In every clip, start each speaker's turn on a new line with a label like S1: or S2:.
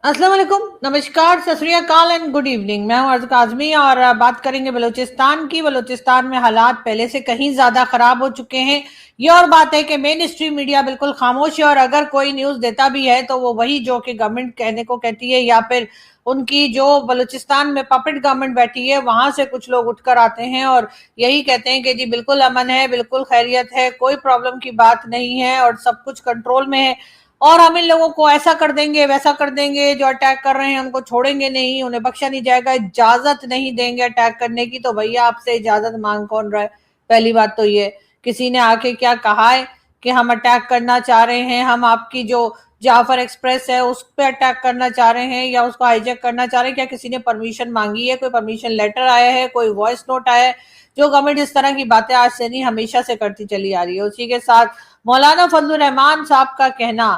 S1: अस्सलाम वालेकुम, नमस्कार, सत श्री अकाल एंड गुड इवनिंग। मैं हूं अर्ज़ काज़मी और बात करेंगे बलूचिस्तान की। बलूचिस्तान में हालात पहले से कहीं ज्यादा खराब हो चुके हैं। ये और बात है कि मेन स्ट्रीम मीडिया बिल्कुल खामोश है और अगर कोई न्यूज देता भी है तो वो वही जो कि गवर्नमेंट कहने को कहती है या फिर उनकी जो बलूचिस्तान में पपेट गवर्नमेंट बैठी है वहां से कुछ लोग उठकर आते हैं और यही कहते हैं कि जी बिल्कुल अमन है, बिल्कुल खैरियत है, कोई प्रॉब्लम की बात नहीं है और सब कुछ कंट्रोल में है और हम इन लोगों को ऐसा कर देंगे वैसा कर देंगे, जो अटैक कर रहे हैं उनको छोड़ेंगे नहीं, उन्हें बख्शा नहीं जाएगा, इजाजत नहीं देंगे अटैक करने की। तो भैया आपसे इजाजत मांग कौन रहा है? पहली बात तो ये, किसी ने आके क्या कहा है कि हम अटैक करना चाह रहे हैं, हम आपकी जो जाफर एक्सप्रेस है उस पर अटैक करना चाह रहे हैं या उसको हाईजैक करना चाह रहे हैं? क्या किसी ने परमिशन मांगी है? कोई परमिशन लेटर आया है? कोई वॉइस नोट आया है? जो गवर्नमेंट इस तरह की बातें आज से नहीं हमेशा से करती चली आ रही है। उसी के साथ मौलाना फजलुर रहमान साहब का कहना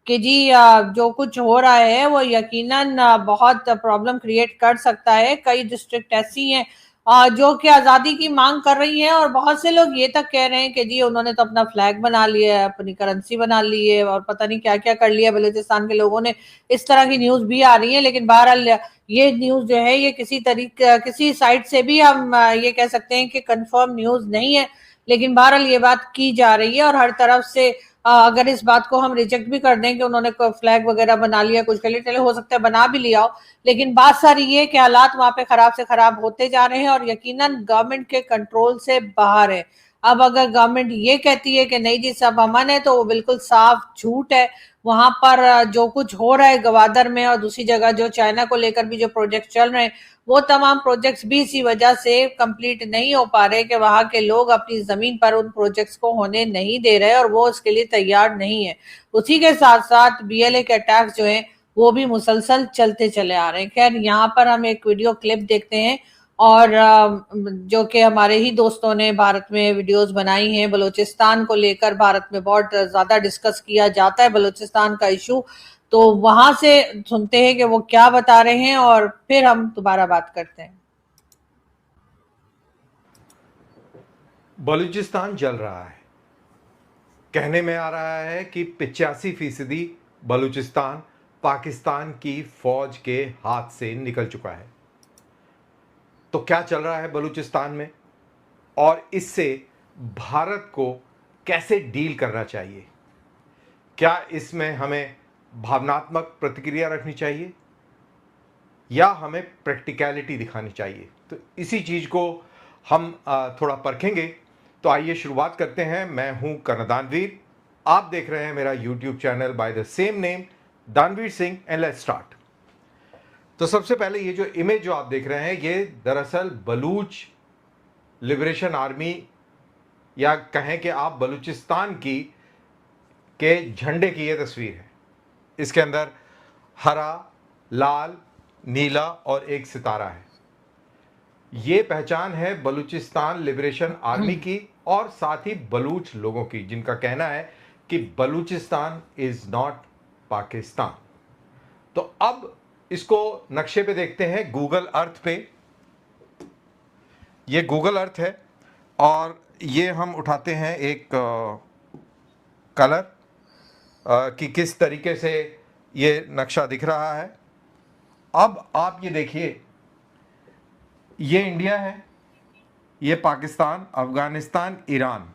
S1: कि जी जो कुछ हो रहा है वो यकीनन बहुत प्रॉब्लम क्रिएट कर सकता है। कई डिस्ट्रिक्ट ऐसी हैं जो कि आज़ादी की मांग कर रही हैं और बहुत से लोग ये तक कह रहे हैं कि जी उन्होंने तो अपना फ्लैग बना लिया है, अपनी करेंसी बना ली है और पता नहीं क्या क्या कर लिया बलूचिस्तान के लोगों ने। इस तरह की न्यूज़ भी आ रही है, लेकिन बहरहाल ये न्यूज़ जो है ये किसी तरीके किसी साइट से भी हम ये कह सकते हैं कि कंफर्म न्यूज़ नहीं है, लेकिन बहरहाल ये बात की जा रही है और हर तरफ से अगर इस बात को हम रिजेक्ट भी कर दें कि उन्होंने फ्लैग वगैरह बना लिया कुछ के लिए, चले हो सकता है बना भी लिया हो, लेकिन बात सारी ये कि हालात वहां पे खराब से खराब होते जा रहे हैं और यकीनन गवर्नमेंट के कंट्रोल से बाहर है। अब अगर गवर्नमेंट ये कहती है कि नहीं जी सब अमन है तो वो बिल्कुल साफ झूठ है। वहां पर जो कुछ हो रहा है गवादर में और दूसरी जगह जो चाइना को लेकर भी जो प्रोजेक्ट चल रहे हैं वो तमाम प्रोजेक्ट्स भी इसी वजह से कंप्लीट नहीं हो पा रहे कि वहां के लोग अपनी जमीन पर उन प्रोजेक्ट्स को होने नहीं दे रहे और वो उसके लिए तैयार नहीं है। उसी के साथ साथ बीएलए के अटैक्स जो हैं वो भी मुसलसल चलते चले आ रहे हैं। खैर यहाँ पर हम एक वीडियो क्लिप देखते हैं और जो कि हमारे ही दोस्तों ने भारत में वीडियोस बनाई हैं बलूचिस्तान को लेकर। भारत में बहुत ज्यादा डिस्कस किया जाता है बलूचिस्तान का इशू, तो वहां से सुनते हैं कि वो क्या बता रहे हैं और फिर हम दोबारा बात करते हैं।
S2: बलूचिस्तान जल रहा है। कहने में आ रहा है कि 85% बलूचिस्तान पाकिस्तान की फौज के हाथ से निकल चुका है। तो क्या चल रहा है बलूचिस्तान में और इससे भारत को कैसे डील करना चाहिए? क्या इसमें हमें भावनात्मक प्रतिक्रिया रखनी चाहिए या हमें प्रैक्टिकलिटी दिखानी चाहिए? तो इसी चीज़ को हम थोड़ा परखेंगे। तो आइए शुरुआत करते हैं। मैं हूं कर्नल दानवीर, आप देख रहे हैं मेरा YouTube channel by the same name दानवीर सिंह, एंड लेट्स स्टार्ट। तो सबसे पहले ये जो इमेज जो आप देख रहे हैं ये दरअसल बलूच लिबरेशन आर्मी या कहें कि आप बलूचिस्तान की के झंडे की ये तस्वीर है। इसके अंदर हरा, लाल, नीला और एक सितारा है। ये पहचान है बलूचिस्तान लिबरेशन आर्मी की और साथ ही बलूच लोगों की, जिनका कहना है कि बलूचिस्तान इज नॉट पाकिस्तान। तो अब इसको नक्शे पे देखते हैं, गूगल अर्थ पे। ये गूगल अर्थ है और ये हम उठाते हैं एक कलर कि किस तरीके से ये नक्शा दिख रहा है। अब आप ये देखिए, ये इंडिया है, ये पाकिस्तान, अफगानिस्तान, ईरान,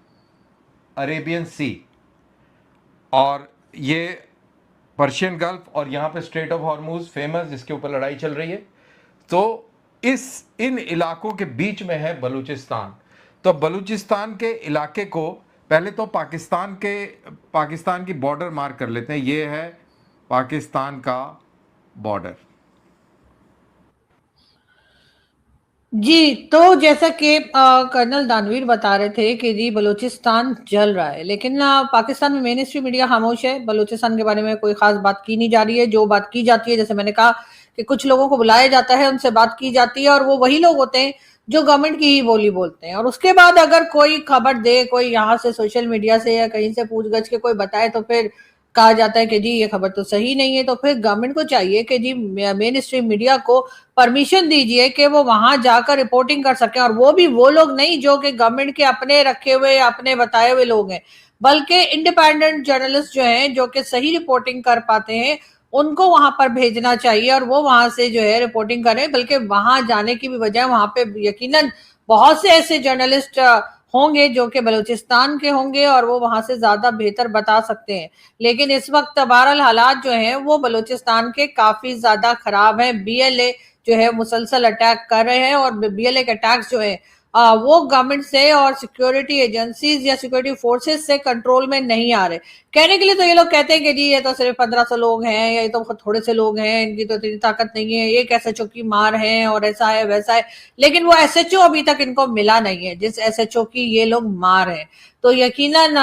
S2: अरेबियन सी और ये पर्शियन गल्फ और यहाँ पे स्ट्रेट ऑफ हॉर्मूज फेमस, जिसके ऊपर लड़ाई चल रही है। तो इन इलाकों के बीच में है बलूचिस्तान। तो बलूचिस्तान के इलाके को पहले तो पाकिस्तान की बॉर्डर मार्क कर लेते हैं। ये है पाकिस्तान का बॉर्डर।
S1: जी, तो जैसा कि कर्नल दानवीर बता रहे थे कि जी बलूचिस्तान जल रहा है, लेकिन पाकिस्तान में मेन स्ट्रीम मीडिया खामोश है। बलूचिस्तान के बारे में कोई खास बात की नहीं जा रही है। जो बात की जाती है, जैसे मैंने कहा कि कुछ लोगों को बुलाया जाता है, उनसे बात की जाती है और वो वही लोग होते हैं जो गवर्नमेंट की ही बोली बोलते हैं। और उसके बाद अगर कोई खबर दे, कोई यहाँ से सोशल मीडिया से या कहीं से पूछ गछ के कोई बताए तो फिर कहा जाता है कि जी ये खबर तो सही नहीं है। तो फिर गवर्नमेंट को चाहिए कि जी मेन स्ट्रीम मीडिया को परमिशन दीजिए कि वो वहां जाकर रिपोर्टिंग कर सके, और वो भी वो लोग नहीं जो कि गवर्नमेंट के अपने रखे हुए अपने बताए हुए लोग हैं, बल्कि इंडिपेंडेंट जर्नलिस्ट जो हैं जो कि सही रिपोर्टिंग कर पाते हैं, उनको वहां पर भेजना चाहिए और वो वहां से जो है रिपोर्टिंग करें। बल्कि वहां जाने की भी वजह, वहां पे यकीनन बहुत से ऐसे जर्नलिस्ट होंगे जो कि बलूचिस्तान के होंगे और वो वहां से ज्यादा बेहतर बता सकते हैं। लेकिन इस वक्त बहरहाल हालात जो हैं वो बलूचिस्तान के काफी ज्यादा खराब हैं। बीएलए जो है मुसलसल अटैक कर रहे हैं और बीएलए के अटैक्स जो है वो गवर्नमेंट से और सिक्योरिटी एजेंसीज या सिक्योरिटी फोर्सेस से कंट्रोल में नहीं आ रहे। कहने के लिए तो ये लोग कहते हैं कि जी ये तो सिर्फ 1500 लोग हैं या ये तो थोड़े से लोग हैं, इनकी तो इतनी ताकत नहीं है, एक एसएचओ की मार है और ऐसा है वैसा है। लेकिन वो एसएचओ अभी तक इनको मिला नहीं है जिस एसएचओ की ये लोग मार है। तो यकीनन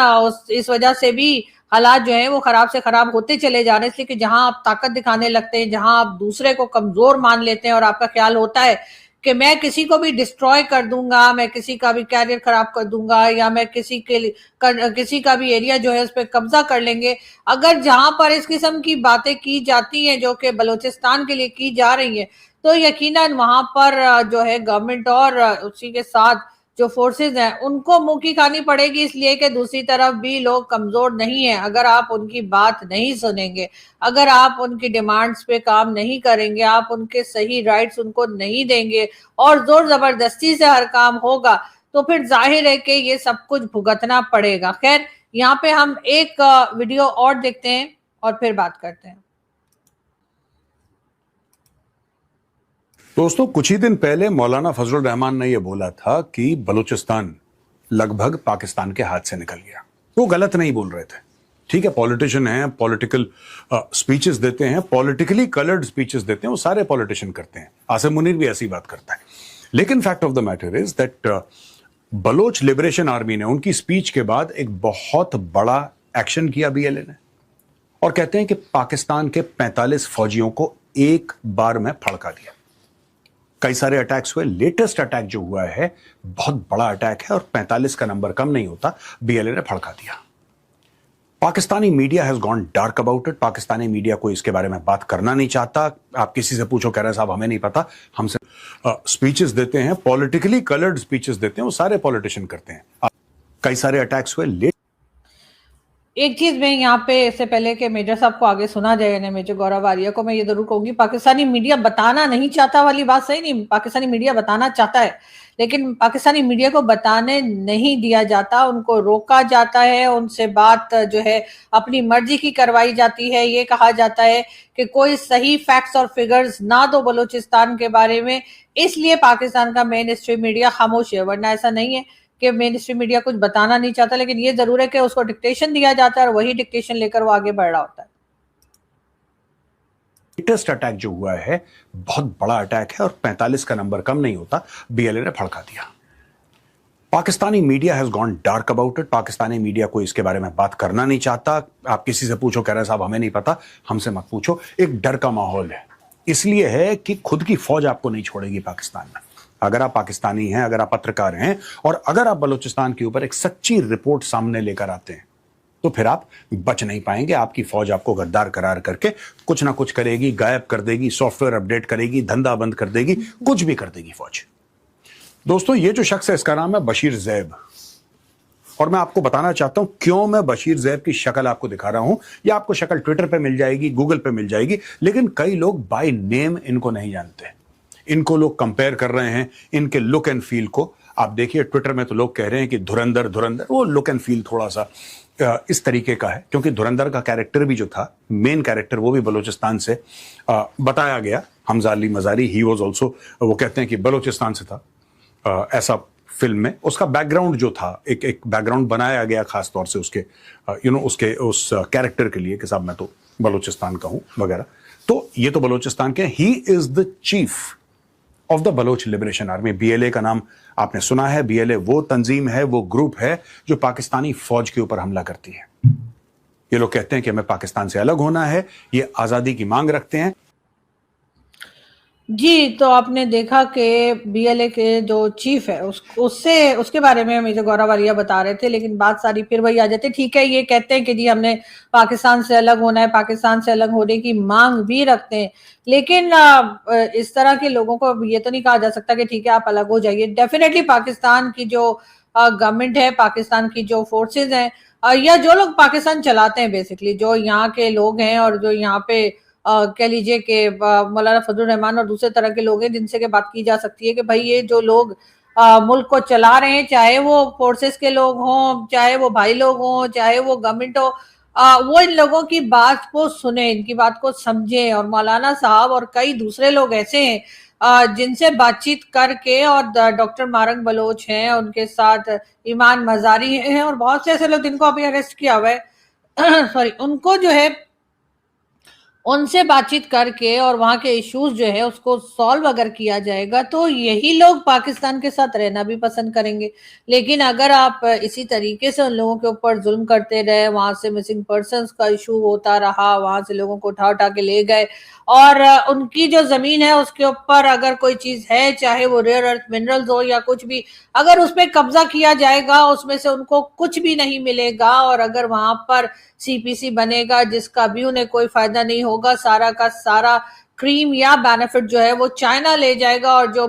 S1: इस वजह से भी हालात जो है वो खराब से खराब होते चले जा रहे हैं। इसलिए कि जहां आप ताकत दिखाने लगते हैं, जहां आप दूसरे को कमजोर मान लेते हैं और आपका ख्याल होता है कि मैं किसी को भी डिस्ट्रॉय कर दूंगा, मैं किसी का भी कैरियर खराब कर दूंगा या मैं किसी का भी एरिया जो है उस पर कब्जा कर लेंगे। अगर जहां पर इस किस्म की बातें की जाती हैं जो कि बलूचिस्तान के लिए की जा रही हैं, तो यकीनन वहां पर जो है गवर्नमेंट और उसी के साथ जो फोर्सेस हैं उनको मुंह की खानी पड़ेगी। इसलिए कि दूसरी तरफ भी लोग कमजोर नहीं है। अगर आप उनकी बात नहीं सुनेंगे, अगर आप उनकी डिमांड्स पे काम नहीं करेंगे, आप उनके सही राइट्स उनको नहीं देंगे और जोर जबरदस्ती से हर काम होगा, तो फिर जाहिर है कि ये सब कुछ भुगतना पड़ेगा। खैर, यहाँ पे हम एक वीडियो और देखते हैं और फिर बात करते हैं।
S3: दोस्तों, कुछ ही दिन पहले मौलाना फजलुर रहमान ने यह बोला था कि बलूचिस्तान लगभग पाकिस्तान के हाथ से निकल गया। वो गलत नहीं बोल रहे थे। ठीक है, पॉलिटिशियन हैं, पॉलिटिकल स्पीचेस देते हैं, पॉलिटिकली कलर्ड स्पीचेस देते हैं, वो सारे पॉलिटिशियन करते हैं। आसिम मुनीर भी ऐसी बात करता है। लेकिन fact of the matter is that Baloch Liberation Army ने उनकी स्पीच के बाद एक बहुत बड़ा एक्शन किया बीएलए ने, और कहते हैं कि पाकिस्तान के 45 फौजियों को एक बार में फड़का दिया। कई सारे अटैक्स हुए। लेटेस्ट अटैक जो हुआ है बहुत बड़ा अटैक है और 45 का नंबर कम नहीं होता। बीएलए ने फड़का दिया। Pakistani media has gone dark about it. Pakistani media कोई इसके बारे में बात करना नहीं चाहता। आप किसी से पूछो, कह रहे साहब हमें नहीं पता। हमसे स्पीचेस देते हैं, पॉलिटिकली कलर्ड स्पीचेस देते हैं, वो सारे पॉलिटिशियन करते हैं। कई सारे अटैक्स हुए।
S1: एक चीज मैं यहाँ पे, इससे पहले कि मेजर साहब को आगे सुना जाए, यानी मेजर गौरव आर्या को, मैं ये जरूर कहूंगी, पाकिस्तानी मीडिया बताना नहीं चाहता वाली बात सही नहीं। पाकिस्तानी मीडिया बताना चाहता है, लेकिन पाकिस्तानी मीडिया को बताने नहीं दिया जाता, उनको रोका जाता है, उनसे बात जो है अपनी मर्जी की करवाई जाती है। ये कहा जाता है कि कोई सही फैक्ट्स और फिगर्स ना दो बलूचिस्तान के बारे में, इसलिए पाकिस्तान का मेन स्ट्रीम मीडिया खामोश है। वरना ऐसा नहीं है कि मेन स्ट्रीम मीडिया कुछ बताना नहीं चाहता, लेकिन ये जरूर है कि उसको डिक्टेशन दिया जाता है और वही डिक्टेशन लेकर वो आगे बढ़ रहा होता है।
S3: लेटेस्ट अटैक जो हुआ है बहुत बड़ा अटैक है और 45 का नंबर कम नहीं होता। बीएलए ने फड़का दिया। Pakistani media has gone dark about it. Pakistani media कोई इसके बारे में बात करना नहीं चाहता। आप किसी से पूछो, कह रहे साहब हमें नहीं पता। हमसे मत पूछो। एक डर का माहौल है। इसलिए है कि खुद की फौज आपको नहीं छोड़ेगी पाकिस्तान में। अगर आप पाकिस्तानी हैं, अगर आप पत्रकार हैं और अगर आप बलूचिस्तान के ऊपर एक सच्ची रिपोर्ट सामने लेकर आते हैं, तो फिर आप बच नहीं पाएंगे। आपकी फौज आपको गद्दार करार करके कुछ ना कुछ करेगी, गायब कर देगी, सॉफ्टवेयर अपडेट करेगी, धंधा बंद कर देगी, कुछ भी कर देगी फौज। दोस्तों, ये जो शख्स है इसका नाम है बशीर ज़ैब, और मैं आपको बताना चाहता हूं क्यों मैं बशीर ज़ैब की शक्ल आपको दिखा रहा हूं। या आपको शक्ल ट्विटर पे मिल जाएगी, गूगल पे मिल जाएगी, लेकिन कई लोग बाय नेम इनको नहीं जानते। इनको लोग कंपेयर कर रहे हैं इनके लुक एंड फील को। आप देखिए ट्विटर में तो लोग कह रहे हैं कि धुरंधर धुरंधर। वो लुक एंड फील थोड़ा सा इस तरीके का है, क्योंकि धुरंधर का कैरेक्टर भी जो था, मेन कैरेक्टर, वो भी बलूचिस्तान से बताया गया। Hamza Ali Mazari, he was also, वो कहते हैं कि बलूचिस्तान से था। ऐसा फिल्म में उसका बैकग्राउंड जो था, एक बैकग्राउंड बनाया गया खास तौर से उसके उसके उस कैरेक्टर के लिए कि साहब मैं तो बलूचिस्तान का हूं वगैरह। तो ये तो बलूचिस्तान के, he is the chief of the Baloch Liberation Army. BLA का नाम आपने सुना है। बीएलए वो तंजीम है, वो ग्रुप है जो पाकिस्तानी फौज के ऊपर हमला करती है। ये लोग कहते हैं कि हमें पाकिस्तान से अलग होना है, ये आजादी की मांग रखते हैं।
S1: जी, तो आपने देखा कि बीएलए के जो चीफ है उसके बारे में मेजर गौरव आर्या बता रहे थे, लेकिन बात सारी फिर वही आ जाती है। ठीक है, ये कहते हैं कि जी हमने पाकिस्तान से अलग होना है, पाकिस्तान से अलग होने की मांग भी रखते हैं, लेकिन इस तरह के लोगों को ये तो नहीं कहा जा सकता कि ठीक है आप अलग हो जाइए। डेफिनेटली पाकिस्तान की जो गवर्नमेंट है, पाकिस्तान की जो फोर्सेज हैं, या जो लोग पाकिस्तान चलाते हैं, बेसिकली जो यहाँ के लोग हैं और जो यहाँ पे कह लीजिए कि मौलाना फजलुर रहमान और दूसरे तरह के लोग हैं जिनसे के बात की जा सकती है कि भाई ये जो लोग मुल्क को चला रहे हैं, चाहे वो फोर्सेस के लोग हों, चाहे वो भाई लोग हों, चाहे वो गवर्नमेंट हो, वो इन लोगों की बात को सुने, इनकी बात को समझें। और मौलाना साहब और कई दूसरे लोग ऐसे हैं जिनसे बातचीत करके, और डॉक्टर मारंग बलोच हैं, उनके साथ ईमान मजारी हैं, और बहुत से ऐसे लोग जिनको अभी अरेस्ट किया हुआ है सॉरी, उनको जो है उनसे बातचीत करके और वहां के इश्यूज जो है उसको सॉल्व अगर किया जाएगा तो यही लोग पाकिस्तान के साथ रहना भी पसंद करेंगे। लेकिन अगर आप इसी तरीके से उन लोगों के ऊपर जुल्म करते रहे, वहां से मिसिंग पर्संस का इशू होता रहा, वहां से लोगों को उठा उठा के ले गए, और उनकी जो जमीन है उसके ऊपर अगर कोई चीज है, चाहे वो रेयर अर्थ मिनरल्स हो या कुछ भी, अगर उसमें कब्जा किया जाएगा, उसमें से उनको कुछ भी नहीं मिलेगा, और अगर वहां पर सीपीसी बनेगा जिसका भी उन्हें कोई फायदा नहीं होगा, सारा का सारा क्रीम या बेनिफिट जो है वो चाइना ले जाएगा, और जो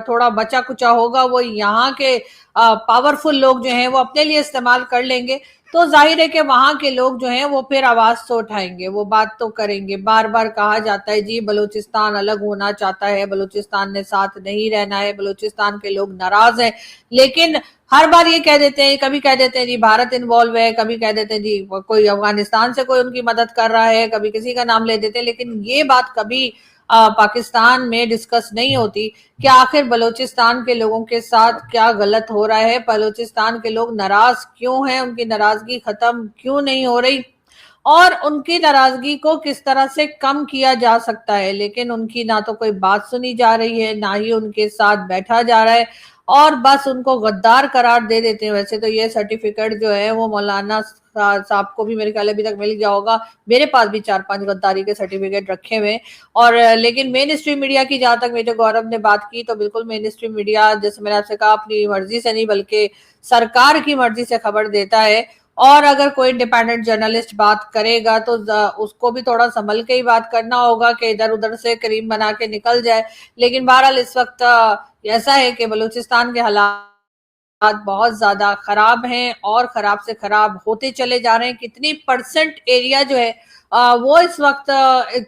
S1: थोड़ा बचा कुचा होगा वो यहाँ के पावरफुल लोग जो हैं वो अपने लिए इस्तेमाल कर लेंगे। तो जाहिर है कि वहां के लोग जो हैं वो फिर आवाज तो उठाएंगे, वो बात तो करेंगे। बार बार कहा जाता है जी बलूचिस्तान अलग होना चाहता है, बलूचिस्तान ने साथ नहीं रहना है, बलूचिस्तान के लोग नाराज हैं, लेकिन हर बार ये कह देते हैं, कभी कह देते हैं जी भारत इन्वॉल्व है, कभी कह देते हैं जी कोई अफगानिस्तान से कोई उनकी मदद कर रहा है, कभी किसी का नाम ले देते हैं, लेकिन ये बात कभी पाकिस्तान में डिस्कस नहीं होती कि आखिर बलूचिस्तान के लोगों के साथ क्या गलत हो रहा है, बलूचिस्तान के लोग नाराज क्यों हैं, उनकी नाराजगी खत्म क्यों नहीं हो रही, और उनकी नाराजगी को किस तरह से कम किया जा सकता है। लेकिन उनकी ना तो कोई बात सुनी जा रही है, ना ही उनके साथ बैठा जा रहा है, और बस उनको गद्दार करार दे देते हैं। वैसे तो ये सर्टिफिकेट जो है वो मौलाना साहब को भी मेरे ख्याल अभी तक मिल गया होगा, मेरे पास भी 4-5 गद्दारी के सर्टिफिकेट रखे हुए। और लेकिन मेन स्ट्रीम मीडिया की जहां तक मेजर गौरव ने बात की, तो बिल्कुल मेन स्ट्रीम मीडिया, जैसे मैंने आपसे कहा, अपनी मर्जी से नहीं बल्कि सरकार की मर्जी से खबर देता है। और अगर कोई इंडिपेंडेंट जर्नलिस्ट बात करेगा तो उसको भी थोड़ा संभल के ही बात करना होगा कि इधर उधर से करीम बना के निकल जाए। लेकिन बहरहाल इस वक्त ऐसा है कि बलूचिस्तान के हालात बहुत ज्यादा खराब हैं, और खराब से खराब होते चले जा रहे हैं। कितनी परसेंट एरिया जो है वो इस वक्त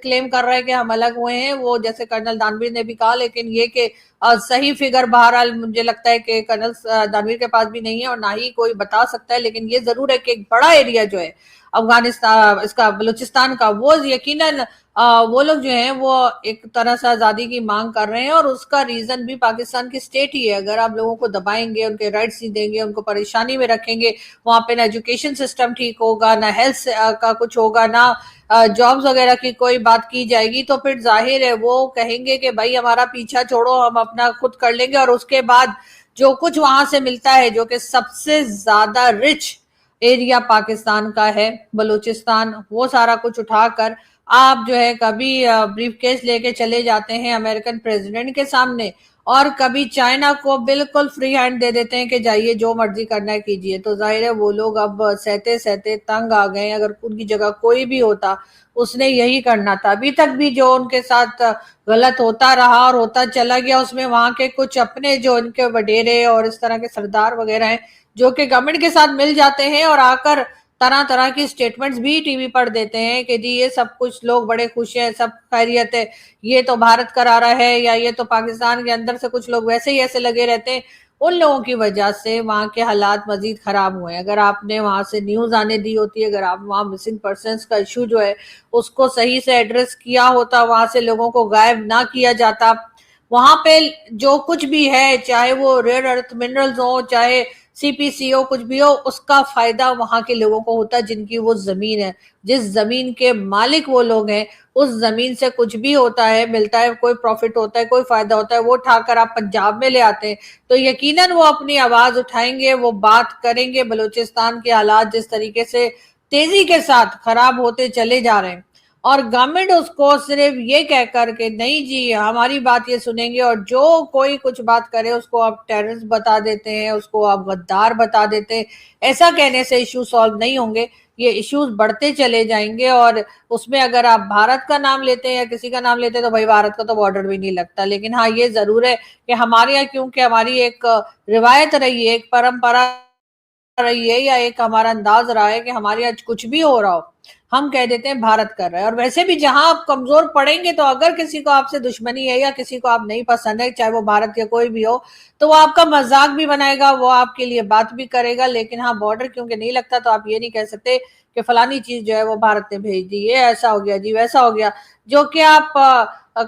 S1: क्लेम कर रहे हैं कि हम अलग हुए हैं, वो जैसे कर्नल दानवीर ने भी कहा, लेकिन ये कि सही फिगर बहरहाल मुझे लगता है कि कर्नल दानवीर के पास भी नहीं है और ना ही कोई बता सकता है। लेकिन ये जरूर है कि एक बड़ा एरिया जो है अफगानिस्तान, इसका बलूचिस्तान का, वो यकीनन वो लोग जो हैं वो एक तरह से आजादी की मांग कर रहे हैं, और उसका रीजन भी पाकिस्तान की स्टेट ही है। अगर आप लोगों को दबाएंगे, उनके राइट्स नहीं देंगे, उनको परेशानी में रखेंगे, वहां पे ना एजुकेशन सिस्टम ठीक होगा, ना हेल्थ का कुछ होगा, ना जॉब्स वगैरह की कोई बात की जाएगी, तो फिर जाहिर है वो कहेंगे कि भाई हमारा पीछा छोड़ो, हम अपना खुद कर लेंगे। और उसके बाद जो कुछ वहां से मिलता है, जो कि सबसे ज्यादा रिच एरिया पाकिस्तान का है बलूचिस्तान, वो सारा कुछ उठाकर आप जो है कभी ब्रीफ केस लेके चले जाते हैं अमेरिकन प्रेसिडेंट के सामने, और कभी चाइना को बिल्कुल फ्री हैंड दे देते हैं कि जाइए जो मर्जी करना है कीजिए। तो जाहिर है वो लोग अब सहते सहते तंग आ गए। अगर उनकी जगह कोई भी होता उसने यही करना था। अभी तक भी जो उनके साथ गलत होता रहा और होता चला गया, उसमें वहां के कुछ अपने जो उनके वडेरे और इस तरह के सरदार वगैरह हैं जो कि गवर्नमेंट के साथ मिल जाते हैं और आकर तरह तरह की स्टेटमेंट्स भी टीवी पर देते हैं कि जी ये सब कुछ लोग बड़े खुश हैं, सब खैरियत है, ये तो भारत करा रहा है, या ये तो पाकिस्तान के अंदर से कुछ लोग वैसे ही ऐसे लगे रहते हैं। उन लोगों की वजह से वहां के हालात मजीद खराब हुए हैं। अगर आपने वहां से न्यूज आने दी होती, अगर आप वहां मिसिंग पर्सन का इशू जो है उसको सही से एड्रेस किया होता, वहां से लोगों को गायब ना किया जाता, वहां पे जो कुछ भी है, चाहे वो रेयर अर्थ मिनरल्स हो, चाहे सीपीसी हो, कुछ भी हो, उसका फायदा वहां के लोगों को होता है जिनकी वो जमीन है, जिस जमीन के मालिक वो लोग हैं। उस जमीन से कुछ भी होता है, मिलता है, कोई प्रॉफिट होता है, कोई फायदा होता है, वो उठाकर आप पंजाब में ले आते हैं, तो यकीनन वो अपनी आवाज उठाएंगे, वो बात करेंगे। बलूचिस्तान के हालात जिस तरीके से तेजी के साथ खराब होते चले जा रहे हैं, और गवर्नमेंट उसको सिर्फ ये कहकर के नहीं जी हमारी बात ये सुनेंगे, और जो कोई कुछ बात करे उसको आप टेररिस्ट बता देते हैं, उसको आप गद्दार बता देते हैं। ऐसा कहने से इश्यू सॉल्व नहीं होंगे, ये इश्यूज बढ़ते चले जाएंगे। और उसमें अगर आप भारत का नाम लेते हैं या किसी का नाम लेते हैं तो भाई भारत का तो बॉर्डर भी नहीं लगता। लेकिन हाँ ये जरूर है कि हमारे यहाँ, क्योंकि हमारी एक रिवायत रही है, एक परंपरा रही है या एक हमारा अंदाज रहा है कि हमारे आज कुछ भी हो रहा हो, हम कह देते हैं भारत कर रहा है। और वैसे भी जहां आप कमजोर पड़ेंगे, तो अगर किसी को आपसे दुश्मनी है या किसी को आप नहीं पसंद है, चाहे वो भारत या कोई भी हो, तो वो आपका मजाक भी बनाएगा, वो आपके लिए बात भी करेगा। लेकिन हाँ, बॉर्डर क्योंकि नहीं लगता तो आप ये नहीं कह सकते कि फलानी चीज जो है वो भारत ने भेज दी, ये ऐसा हो गया जी, वैसा हो गया। जो कि आप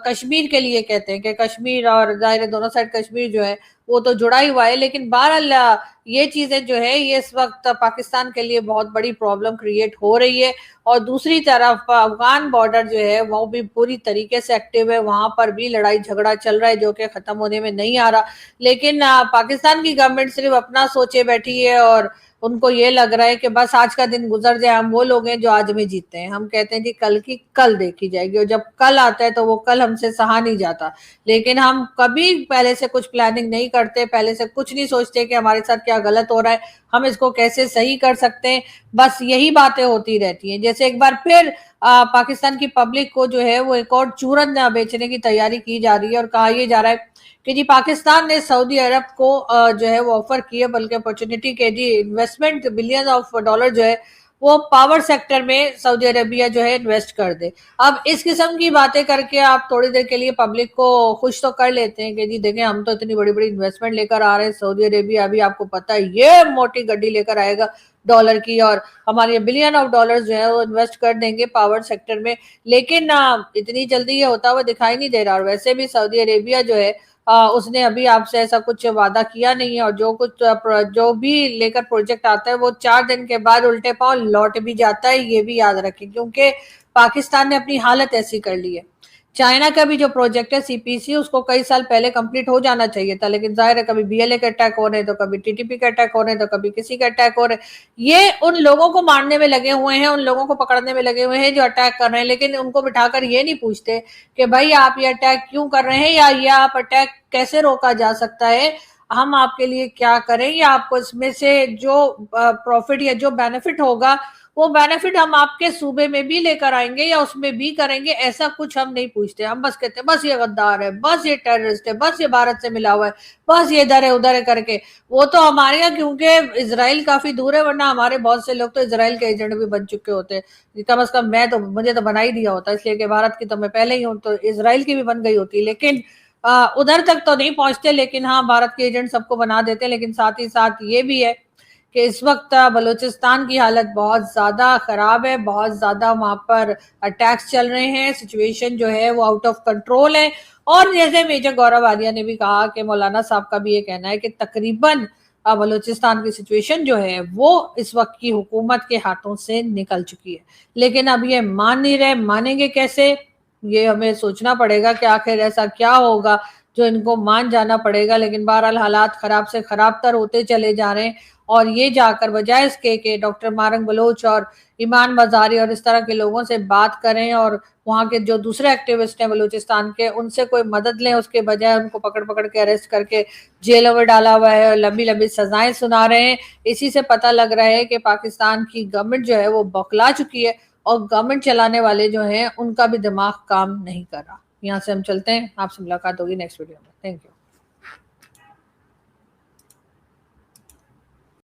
S1: कश्मीर के लिए कहते हैं कि कश्मीर और जाहिर है दोनों साइड कश्मीर जो है वो तो जुड़ा ही हुआ है। लेकिन बहरहाल ये चीजें जो है ये इस वक्त पाकिस्तान के लिए बहुत बड़ी प्रॉब्लम क्रिएट हो रही है। और दूसरी तरफ अफगान बॉर्डर जो है वो भी पूरी तरीके से एक्टिव है, वहां पर भी लड़ाई झगड़ा चल रहा है जो कि खत्म होने में नहीं आ रहा। लेकिन पाकिस्तान की गवर्नमेंट सिर्फ अपना सोचे बैठी है और उनको ये लग रहा है कि बस आज का दिन गुजर जाए, हम वो लोग हैं जो आज में जीते हैं। हम कहते हैं जी कल की कल देखी जाएगी, और जब कल आता है तो वो कल हमसे सहा नहीं जाता। लेकिन हम कभी पहले से कुछ प्लानिंग नहीं करते, पहले से कुछ नहीं सोचते कि हमारे साथ क्या गलत हो रहा है, हम इसको कैसे सही कर सकते हैं। बस यही बातें होती रहती हैं। जैसे एक बार फिर पाकिस्तान की पब्लिक को जो है वो एक और चूरन बेचने की तैयारी की जा रही है, और कहा यह जा रहा है कि जी पाकिस्तान ने सऊदी अरब को जो है वो ऑफर की है, बल्कि अपॉर्चुनिटी के जी इन्वेस्टमेंट बिलियन ऑफ डॉलर जो है वो पावर सेक्टर में सऊदी अरेबिया जो है इन्वेस्ट कर दे। अब इस किस्म की बातें करके आप थोड़ी देर के लिए पब्लिक को खुश तो कर लेते हैं कि जी देखें हम तो इतनी बड़ी बड़ी इन्वेस्टमेंट लेकर आ रहे हैं, सऊदी अरेबिया अभी आपको पता है ये मोटी गड्डी लेकर आएगा डॉलर की, और हमारे बिलियन ऑफ डॉलर जो है वो इन्वेस्ट कर देंगे पावर सेक्टर में। लेकिन इतनी जल्दी ये होता हुआ दिखाई नहीं दे रहा। और वैसे भी सऊदी अरेबिया जो है उसने अभी आपसे ऐसा कुछ वादा किया नहीं है, और जो भी लेकर प्रोजेक्ट आता है वो 4 दिन के बाद उल्टे पांव लौट भी जाता है, ये भी याद रखें। क्योंकि पाकिस्तान ने अपनी हालत ऐसी कर ली है। चाइना का भी जो प्रोजेक्ट है सीपीसी, उसको कई साल पहले कंप्लीट हो जाना चाहिए था, लेकिन जाहिर है कभी बीएलए के अटैक हो रहे हैं, तो कभी टीटीपी के अटैक हो रहे हैं, तो कभी किसी के अटैक हो रहे हैं। ये उन लोगों को मारने में लगे हुए हैं, उन लोगों को पकड़ने में लगे हुए हैं जो अटैक कर रहे हैं। लेकिन उनको बिठाकर ये नहीं पूछते कि भाई आप ये अटैक क्यों कर रहे हैं, या ये आप अटैक कैसे रोका जा सकता है, हम आपके लिए क्या करें, या आपको इसमें से जो प्रॉफिट या जो बेनिफिट होगा वो बेनिफिट हम आपके सूबे में भी लेकर आएंगे या उसमें भी करेंगे। ऐसा कुछ हम नहीं पूछते। हम बस कहते हैं बस ये गद्दार है, बस ये टेररिस्ट है, बस ये भारत से मिला हुआ है, बस ये इधर है उधर है करके। वो तो हमारे यहाँ क्योंकि इजराइल काफी दूर है, वरना हमारे बहुत से लोग तो इजराइल के एजेंट भी बन चुके होते। कम से कम मुझे तो बना ही दिया होता, इसलिए कि भारत की तो मैं पहले ही हूँ, तो इजराइल की भी बन गई होती। लेकिन उधर तक तो नहीं पहुंचते। लेकिन हाँ, भारत के एजेंट सबको बना देते हैं। लेकिन साथ ही साथ ये भी है कि इस वक्त बलूचिस्तान की हालत बहुत ज्यादा खराब है, बहुत ज्यादा वहां पर अटैक्स चल रहे हैं, सिचुएशन जो है वो आउट ऑफ कंट्रोल है। और जैसे मेजर गौरव आलिया ने भी कहा कि मौलाना साहब का भी ये कहना है कि तकरीबन बलूचिस्तान की सिचुएशन जो है वो इस वक्त की हुकूमत के हाथों से निकल चुकी है। लेकिन अब ये मान नहीं रहे, मानेंगे कैसे, ये हमें सोचना पड़ेगा कि आखिर ऐसा क्या होगा जो इनको मान जाना पड़ेगा। लेकिन बहरहाल हालात खराब से खराब तर होते चले जा रहे हैं। और ये जाकर बजाय इसके कि डॉक्टर मारंग बलोच और ईमान मजारी और इस तरह के लोगों से बात करें और वहाँ के जो दूसरे एक्टिविस्ट हैं बलूचिस्तान के उनसे कोई मदद लें, उसके बजाय उनको पकड़ पकड़ के अरेस्ट करके जेलों में डाला हुआ है और लंबी लंबी सजाएं सुना रहे हैं। इसी से पता लग रहा है कि पाकिस्तान की गवर्नमेंट जो है वो बौखला चुकी है, और गवर्नमेंट चलाने वाले जो हैं उनका भी दिमाग काम नहीं कर रहा। यहाँ से हम चलते हैं, आपसे मुलाकात होगी नेक्स्ट वीडियो में। Thank you.